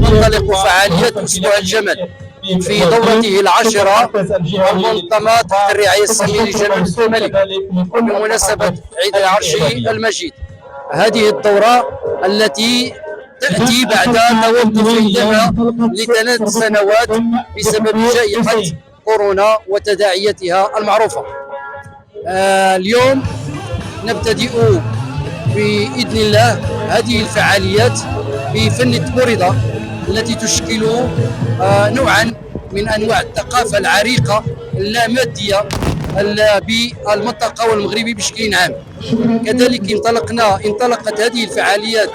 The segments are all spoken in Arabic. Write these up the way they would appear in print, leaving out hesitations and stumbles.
تنطلق فعاليات أسبوع الجمل في دورته العاشرة المنظمة تحت الرعاية السامية لجلالة الملك بمناسبة عيد العرش المجيد. هذه الدورة التي تأتي بعد توقف عندما ل3 سنوات بسبب جائحة كورونا وتداعياتها المعروفة. اليوم نبتدئ بإذن الله هذه الفعاليات بفن التبوريدة التي تشكل نوعا من أنواع الثقافة العريقة اللامادية بالمنطقة والمغربي بشكل عام. كذلك انطلقت هذه الفعاليات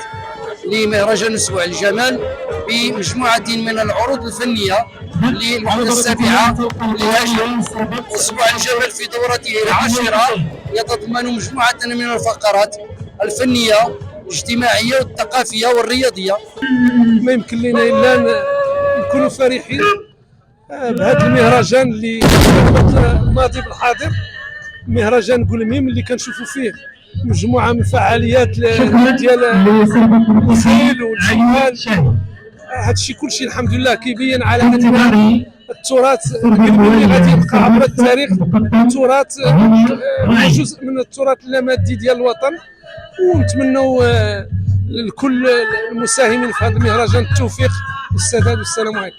لمهرجان أسبوع الجمال بمجموعة من العروض الفنية للوحدة السابعة للهجر. أسبوع الجمال في دورته العاشرة يتضمن مجموعة من الفقرات الفنية الاجتماعية والثقافية والرياضية. ما يمكن لنا إلا نكونوا فرحين بهذا المهرجان اللي الماضي بالحاضر، مهرجان قلميم اللي كنشوفوا فيه مجموعة من الفعاليات ديال الخيل والجمال. هذا الشيء كلشي الحمد لله كيبين على ان التراث القلمي اللي غادي يبقى عبر التاريخ تراث جزء من التراث اللامادي ديال الوطن. ونتمنوا لكل المساهمين في هذا المهرجان التوفيق والسداد والسلام عليكم.